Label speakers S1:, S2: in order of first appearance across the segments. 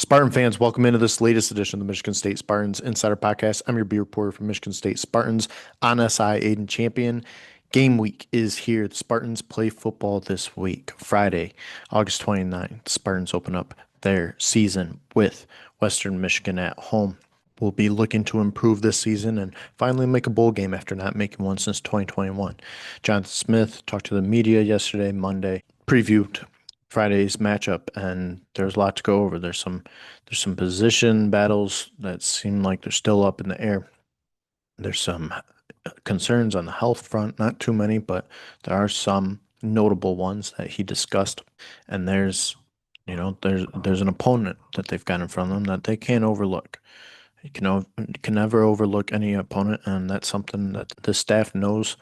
S1: Spartan fans, welcome into this latest edition of the Michigan State Spartans Insider Podcast. I'm your beat reporter from Michigan State Spartans on SI, Aidan Champion. Game week is here. The Spartans play football this week, Friday, August 29th. The Spartans open up their season with Western Michigan at home. We'll be looking to improve this season and finally make a bowl game after not making one since 2021. Jonathan Smith talked to the media yesterday, Monday, previewed Friday's matchup, and there's a lot to go over. There's some position battles that seem like they're still up in the air. There's some concerns on the health front, not too many, but there are some notable ones that he discussed. And there's an opponent that they've got in front of them that they can't overlook. You can never overlook any opponent, and that's something that the staff knows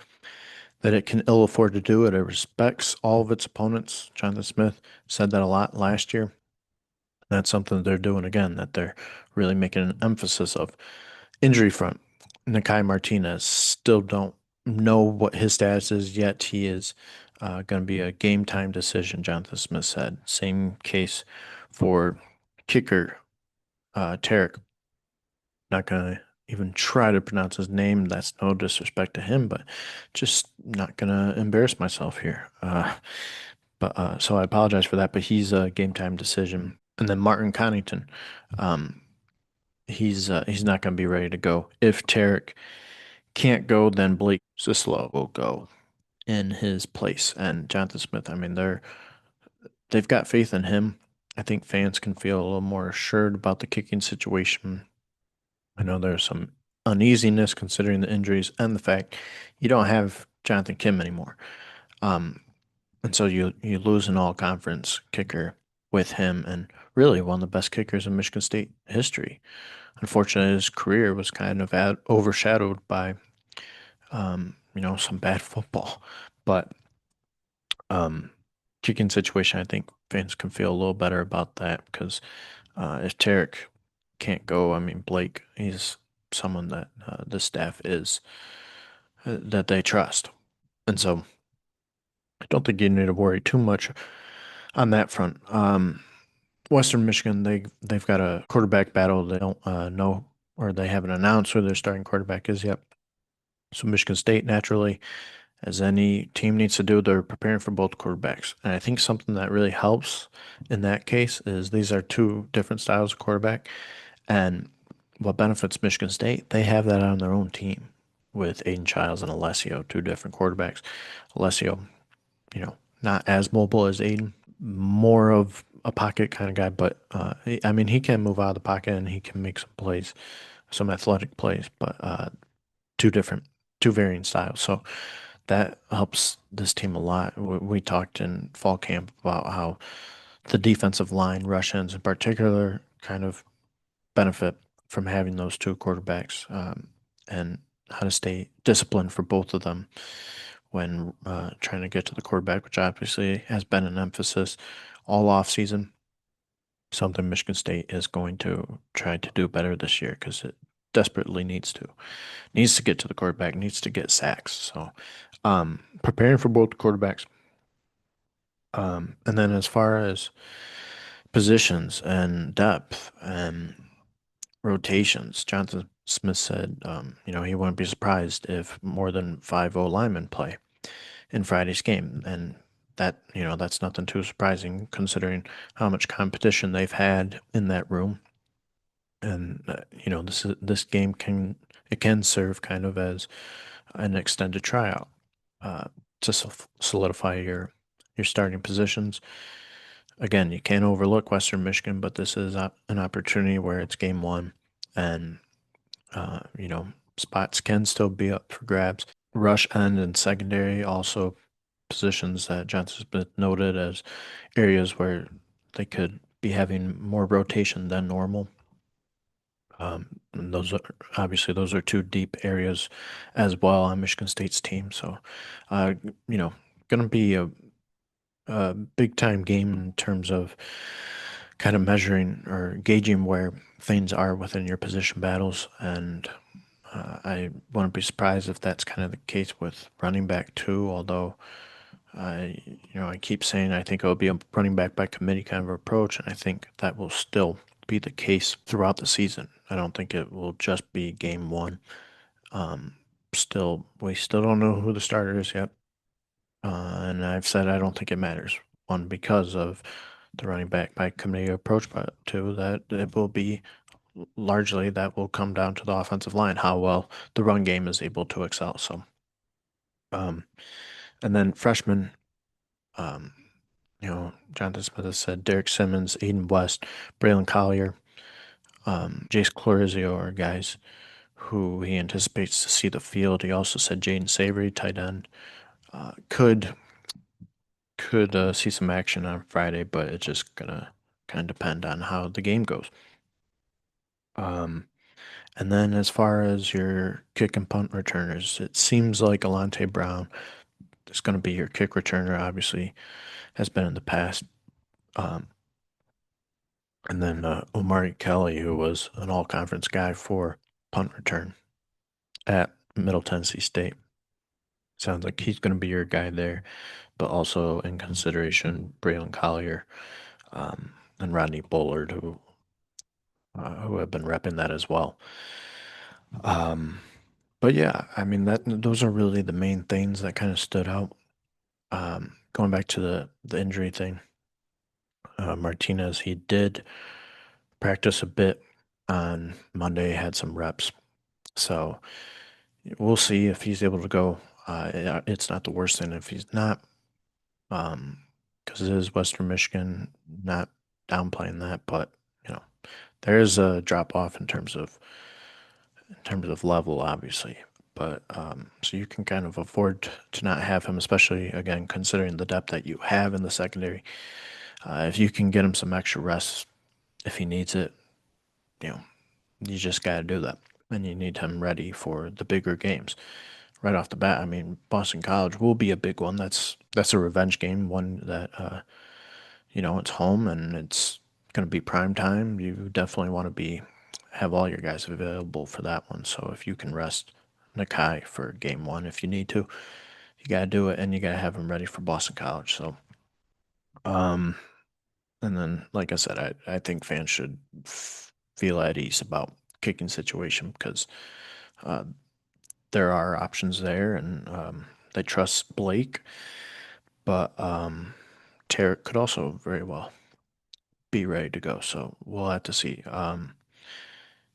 S1: that it can ill afford to do it. It respects all of its opponents. Jonathan Smith said that a lot last year. That's something that they're doing again, that they're really making an emphasis of. Injury front, Nakai Martinez, still don't know what his status is yet. He is going to be a game time decision, Jonathan Smith said. Same case for kicker Tarek. Not going to even try to pronounce his name. That's no disrespect to him, but just not going to embarrass myself here. But so I apologize for that, but he's a game time decision. And then Martin Connington, um, he's not going to be ready to go. If Tarek can't go, then Blake Sislo will go in his place. And Jonathan Smith, I mean, they've got faith in him. I think fans can feel a little more assured about the kicking situation. I know there's some uneasiness considering the injuries and the fact you don't have Jonathan Kim anymore. Um, and so you lose an all conference kicker with him and really one of the best kickers in Michigan State history. Unfortunately, his career was kind of overshadowed by some bad football. But um, kicking situation, I think fans can feel a little better about that because if Tarek can't go, I mean Blake, he's someone that the staff is that they trust, and so I don't think you need to worry too much on that front. Western Michigan, they've got a quarterback battle. They don't know or they haven't announced who their starting quarterback is yet. So Michigan State, naturally, as any team needs to do, they're preparing for both quarterbacks. And I think something that really helps in that case is these are two different styles of quarterback. And what benefits Michigan State, they have that on their own team with Aiden Childs and Alessio, two different quarterbacks. Alessio, not as mobile as Aiden, more of a pocket kind of guy, but I mean, he can move out of the pocket and he can make some plays, some athletic plays, but two varying styles. So that helps this team a lot. We talked in fall camp about how the defensive line, rush ends in particular, kind of benefit from having those two quarterbacks and how to stay disciplined for both of them when trying to get to the quarterback, which obviously has been an emphasis all off season. Something Michigan State is going to try to do better this year because it desperately needs to get to the quarterback, needs to get sacks. So preparing for both quarterbacks. And then as far as positions and depth and rotations, Jonathan Smith said, he wouldn't be surprised if more than 5 linemen play in Friday's game. And that's nothing too surprising considering how much competition they've had in that room. And this game can serve kind of as an extended tryout to solidify your starting positions. Again, you can't overlook Western Michigan, but this is an opportunity where it's game one, and spots can still be up for grabs. Rush end and secondary also positions that Johnson Smith noted as areas where they could be having more rotation than normal. And those are two deep areas as well on Michigan State's team. So, uh, going to be a big time game in terms of kind of measuring or gauging where things are within your position battles. And I wouldn't be surprised if that's kind of the case with running back too, although I keep saying I think it'll be a running back by committee kind of approach, and I think that will still be the case throughout the season. I don't think it will just be game one. Um, we still don't know who the starter is yet. And I've said I don't think it matters. One, because of the running back by committee approach, but two, that it will be largely that will come down to the offensive line, how well the run game is able to excel. So, um, and then freshmen, um, Jonathan Smith has said Derek Simmons, Aiden West, Braylon Collier, Jace Clorizio are guys who he anticipates to see the field. He also said Jaden Savory, tight end, could see some action on Friday, but it's just gonna kind of depend on how the game goes. Um, and then as far as your kick and punt returners, it seems like Alante Brown is going to be your kick returner. Obviously, has been in the past. Um, and then Omari Kelly, who was an all-conference guy for punt return at Middle Tennessee State. Sounds like he's going to be your guy there, but also in consideration, Braylon Collier and Rodney Bullard, who have been repping that as well. Um, but yeah, I mean that those are really the main things that kind of stood out. Going back to the injury thing, Martinez, he did practice a bit on Monday, had some reps, so we'll see if he's able to go. It's not the worst thing if he's not, because it is Western Michigan. Not downplaying that, but you know there is a drop off in terms of level, obviously. But so you can kind of afford to not have him, especially again considering the depth that you have in the secondary. If you can get him some extra rest if he needs it, you know, you just got to do that, and you need him ready for the bigger games right off the bat. I mean, Boston College will be a big one. That's a revenge game, one that it's home and it's going to be prime time. You definitely want to be have all your guys available for that one. So if you can rest Nakai for game one, if you need to, you got to do it, and you got to have him ready for Boston College. So, um, and then like I said, I think fans should feel at ease about kicking situation because uh, there are options there, and they trust Blake, but Tarek could also very well be ready to go. So we'll have to see.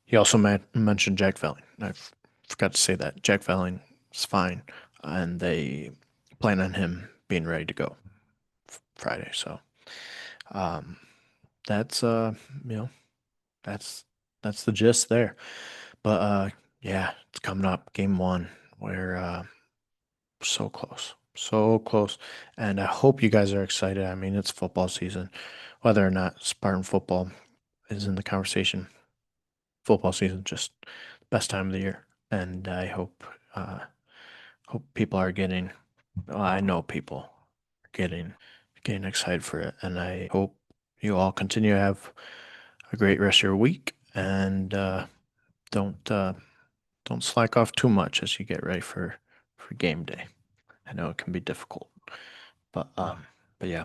S1: He also mentioned Jack Velling. Forgot to say that Jack Velling is fine, and they plan on him being ready to go Friday. So um, that's you know that's that's the gist there. But yeah, it's coming up, game one. We're so close, so close, and I hope you guys are excited. I mean, it's football season, whether or not Spartan football is in the conversation. Football season just best time of the year, and I hope people are getting. Well, I know people are getting excited for it, and I hope you all continue to have a great rest of your week, and don't uh, don't slack off too much as you get ready for game day. I know it can be difficult, but yeah.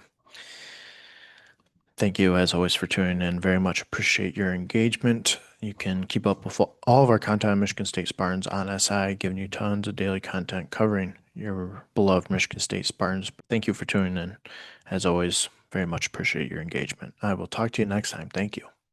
S1: Thank you, as always, for tuning in. Very much appreciate your engagement. You can keep up with all of our content on Michigan State Spartans on SI, giving you tons of daily content covering your beloved Michigan State Spartans. Thank you for tuning in. As always, very much appreciate your engagement. I will talk to you next time. Thank you.